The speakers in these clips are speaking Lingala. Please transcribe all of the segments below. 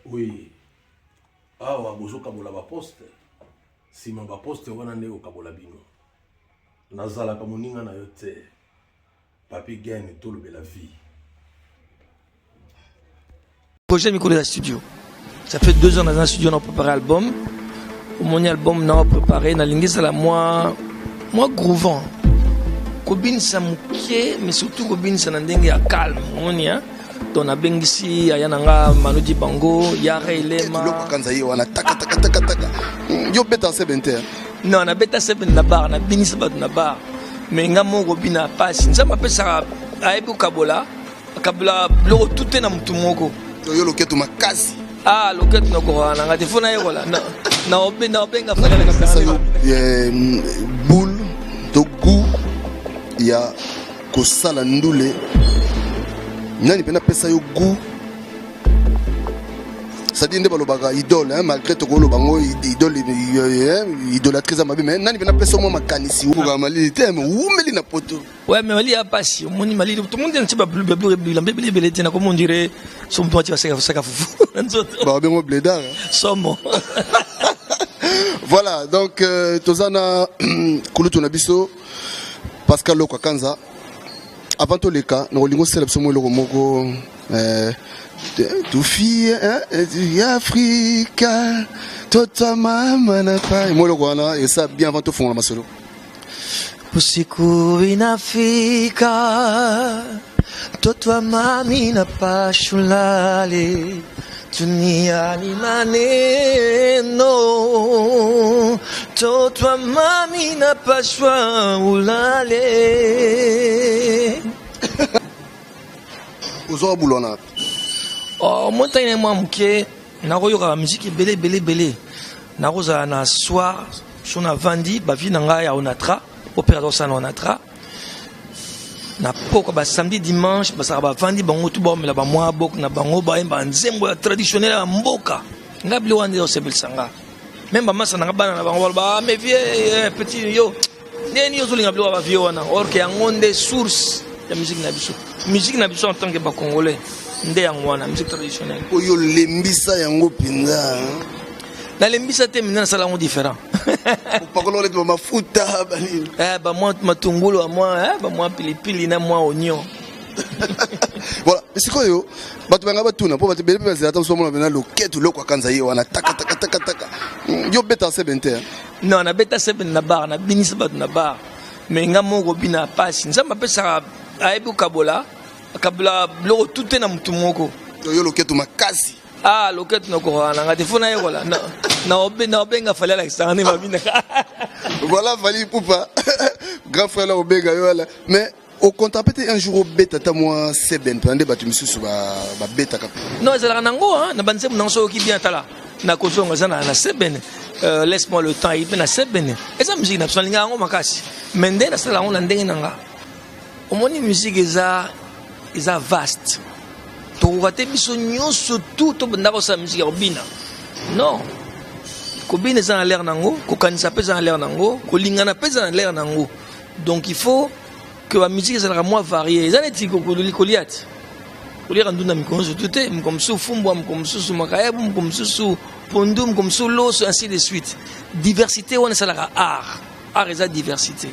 Oui. Awa bozo kabola ba poste. Sima ba poste wana ndeko kabola bino. Nazala ka moninga na yo te. Papi gagne tout le la vie. Projet micro de la studio. Ça fait 2 ans dans un studio on a préparé l'album. Mon album on a préparé na lingi sala moi groovant. Kobin samuke mais surtout kobin sanandenge ya calme on y a. Donc na bengisi ayananga Manudi Bango Yare Lema loko kanza yo wana taka yo beta 70 non na beta 7 na bar na binisa ba na bar mais nga moko bina passe nza mapesa aibu kabola loko tout na mutu moko yo loketo makasi loketo na ko na ngati fona yekola na obenga fona na pesa yo boule de goût ya kosala ndule nani pena pesa yo goût ça dit ndeba lobaga idole malgré to ko lobango idole idolâtrise à ma vie mais nani pena pesa mo makanisi ou ga mali teme umeli na poto ouais mais mali a passi moni mali tout le monde ne sait pas plus bébé tena comme on dirait son toi tu vas ça fufu ba ben mo blédard somo voilà donc tozana kulutu na biso Pascal Lokwa Kanza. Avant tout les cas, nous avons célébrer le moko tu fille Africa tota mama na pa moi le wana et ça bien avant tout fond la masolo usiku in Africa tota mami na pa shulale dunia ni maneno tota mami na pa shwa ulale Ozo boulona. Oh, moi t'as moi muke na koyoka musique belé na roza na soir sona vandi ba vi nanga ya onatra opérateur sana onatra na poko ba samedi dimanche ba ba vandi bango tu ba mela ba moi bok na bango ba emba nzembo ya traditionnel ya mboka ngabli wande o sebel sanga même ba masa na bana na bango ba me vie petit yo neni yo zulinga blo ba vie wana or que ngonde source ya musique na biso en tant que ba congolais nde yangwana musique traditionnelle oyo lembisa yango pinza na lembisa te mina sala ngo différent pas que l'on est ma mafuta bani ba moi matungulu moi ba moi pilipili na moi oignon voilà c'est quoi yo batu banga batuna po batu bele pesa ata somo na loketo Lokwa Kanza yo wana taka yo beta 70 non na beta 7 na bar na binisa ba na bar mais nga moko bina passe nza mapesa aibu kabola loko tout na mutu moko yo loketo makasi loketo na ko na ngati fona yekola na obenga fallait la externe ma bina voilà fallait poupa grand frère la obenga yo là mais au contemplé un jour au beta ta moi seben pendant batu misusu ba beta kap non ezala nango na banse mu nanso ki bien tala na kozonga sana na seben laisse-moi le temps il na seben eza musique na psalinga ngo makasi mende na sala ngo ndenge nanga omoni musique eza vaste to wate biso nyonso tout to ndako sa musique ya obina non kobina eza na l'air nango kokanisa pesa na l'air nango kolingana pesa na l'air nango donc il faut que la musique soit moins variée eza neti koliat kolira nduna mikonzo tout est comme sous fumbwa comme sous makayabu comme sous pondum comme sous loso ainsi de suite diversité on ça la art eza diversité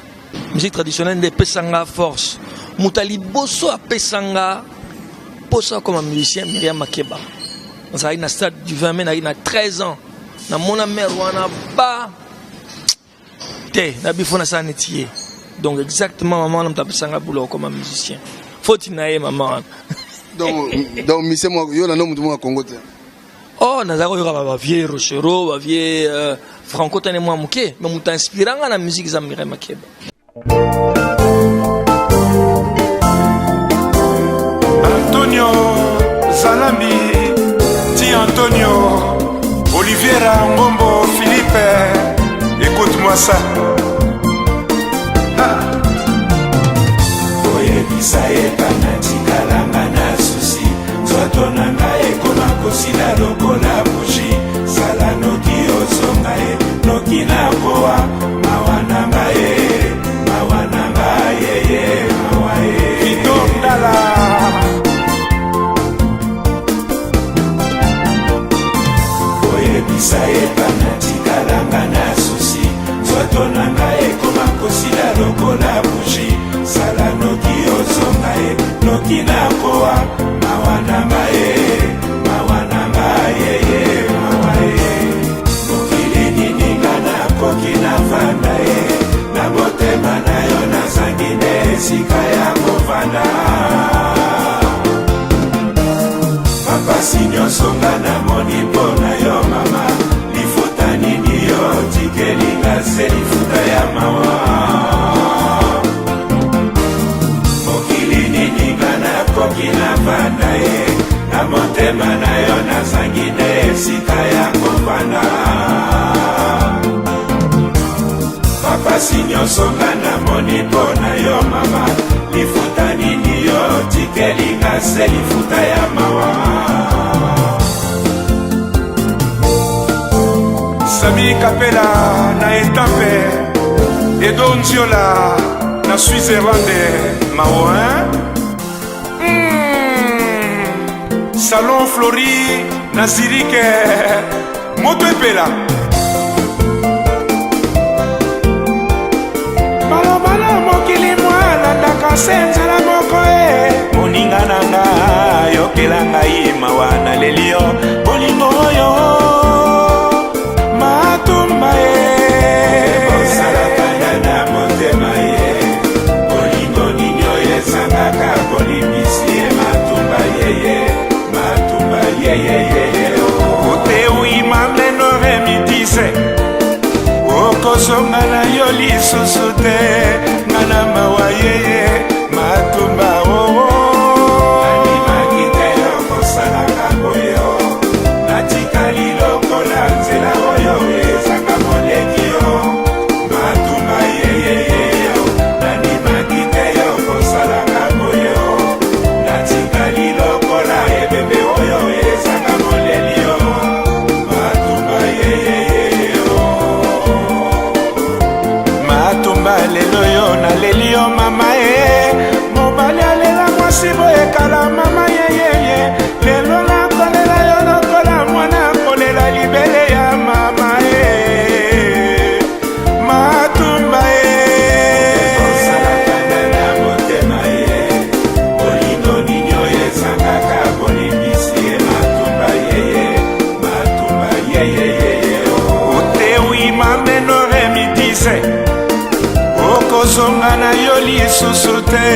musique traditionnelle de pesanga force mutali boso a pesanga posa comme un musicien Myriam Makeba on a une stade du 20 mai na 13 ans na mona mère wana ba te na bifona sa netier donc exactement maman on pesanga boulot comme un musicien faut inaye maman donc monsieur moi yo na no mutu mo Congo te oh nazako yo ba vieux Rochero ba vieux Franco tane moi muke mais muta inspiranga na musique za Myriam Makeba Antonio Zalambi, Ti Antonio, Oliviera Ngombo, Philippe, écoute-moi ça. Oye bisaye kanatika langana susi, zotonanga ekona kosila lokola bushi, sala noki osonga noki na koa, mawananga mawae, Kitondala. nakoki na koa mawananga mawananga mawae mokili nini nga nakoki na vanda na motema na yo nazangi nde esika ya kovanda mapasi nyonso nga namoni mpo na yo mama lifuta nini yo tikelinga se lifuta ya mawa mokili nini nga nakoki na vanda na motema na yo nazangi nde esika ya kovanda mapasi nyonso nga namoni mpo na yo mama lifuta nini yo tikelinga se lifuta ya mawa Sami Kapela na etape Edo Nziola na Suisse-Irlande mawa Salon Flori na Zirike moto epela balabala mokili mwana ndaka senzela moko moninga nanga yokela ngai mawa na lelio bolingo oyo matumba osalakanga na motema bolingo nini oyo esangaka bolimbisi matumba otewima mleno remitise okozonga na yo lisusu te nga na mawa yeye matumba nanimaki te yo kosalaka boyo natikali lokola nzela oyo ezanga moleki yo matumba yeyeyeyo nanimaki te yo kosalaka boyo natikali lokola ebebe oyo ezanga moleli yo matumba yeyeyeyo matumba lelo yo naleli yo mama mobali alela mwasi boyekala mama yeyeye lelo nakolela yo lokola mwana kolela libele ya mama matumba osalakanga na motema bolingo nini oyo ezangaka bolimbisi matumba yeyeye otewima meno remitise okozonga na yo lisusu te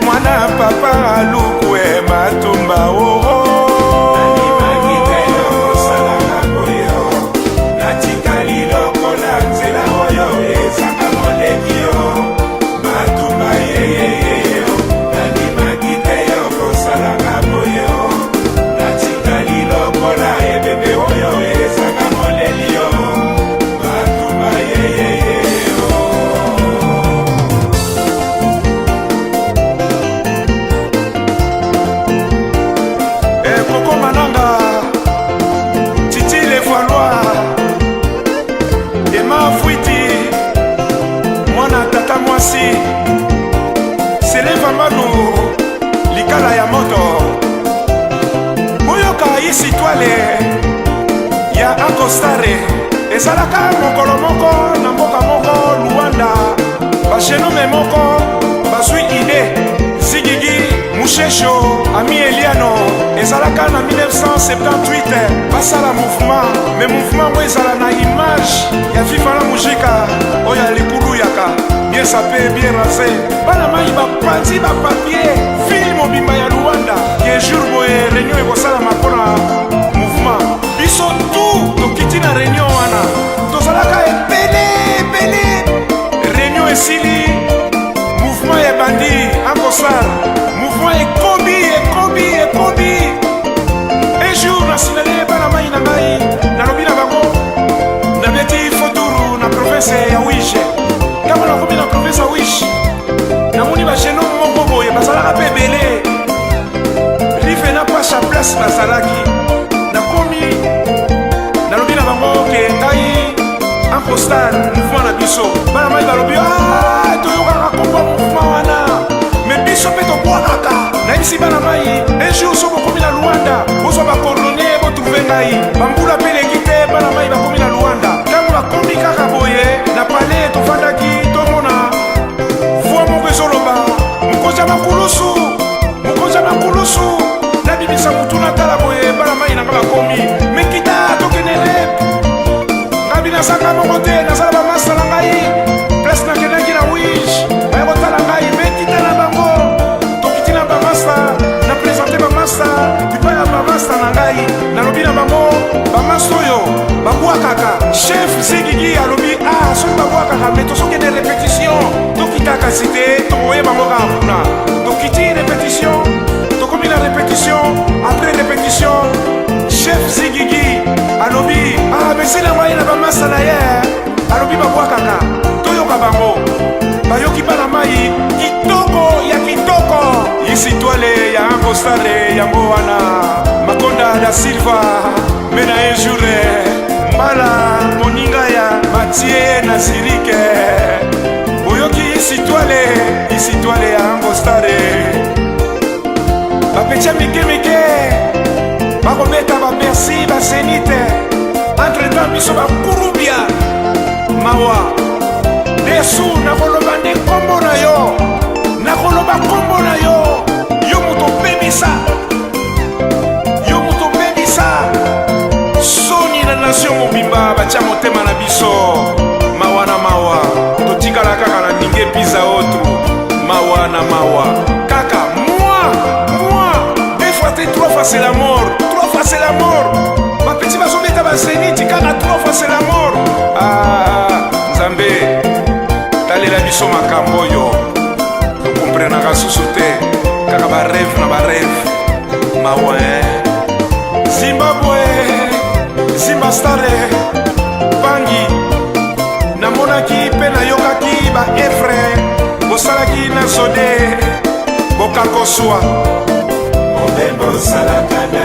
mwana papa alukwe matumba nanimaki te yo kosalaka boyo natikali lokola nzela oyo ezanga moleki yo matumba yeyeyeyo nanimaki te yo kosalaka boyo natikali lokola ebebe oyo ezanga moleli yo matumba yeyeyeyo Koko Mananga Titi Levoillois Emma Fouiti mwana tata mwasi Seleva Manu likala ya moto boyoka isi twale ya Akostare ezalaka mokolo moko na mboka moko Luanda bashenome moko bazwi ide Zigigi Mushesho Ami Eliano ezalaka na 1978 basala mouvement mais mouvement ngo ezala na image ya Viva la Mujika oyo alikuluyaka bien sapé bien rasé bana mai bapanzi bapapier film mobimba ya Luanda ye jour boye réunion ekosalama mpona mouvement biso tu tokiti na réunion wana tozalaka ebele réunion esili mouvement ebandi akosala mouvement ekobi un jour nasinale bana mai na ngai nalobi na bango nabeti foturu na province ya Wish kama nakomi na province ya Wish namoni bageno moko boye bazalaka mpe ebele rive na pasha place bazalaki nakomi nalobi na bango ke ngai ankostar mouvement na biso bana mai balobi toyokaka komba mouvement wana me biso mpe tobwakaka nayebisi bana mai un jour so bokomi na Luanda bozwa bakordone botrouve ngai bambula mpe leki te bana mai bakomi na Luanda ntango bakomi kaka boye na pale tovandaki tomona voi moko ezoloba mokonzi ya makulusu mokonzi bakomi mekita tokende rep ngabi nasaka moko te nazala bamasta na ngai place nakendaki na wish baya kotala ngai mekita na bango tokiti na bamasta na présente bamasta bipai ya bamasta na ngai nalobi na bango bamasta oyo babwakaka chef Zigigi alobi soki babwakaka me tozokende répétition tokitaka site tokoyeba bango kaka kuna tokiti répétition tokomi na répétition après répétition chef Zigigi alobi besela ngai na bamasa na ye alobi babwakaka toyoka bango bayoki bana mai kitoko ya kitoko isitwale ya Angostare yango wana Makonda da Silva mena un jour mbala moninga ya Mathieu na Zirike oyoki isitwale ya Angostare bapetia mike bakobeta bamerci basenite entre-temps biso bakurubia mawa desu nakoloba nde kombo na yo nakoloba kombo na yo yo moto obebisa soni na nation mobimba batia motema na biso mawa na mawa totikala kaka na ninge piza otu mawa na mawa kaka moi 2 fois te 3 fois c'est la mort 3 fois c'est la mort bapeti bazobeta baseniti kaka 3 fois c'est la mort nzambe talela biso makambo oyo tokomprenaka susu te kaka bareve na bareve mawa Zimbabwe Zimbastare Bangi namonaki mpe nayokaki ba efre bosalaki na zode bokakoswa obembo osalaka na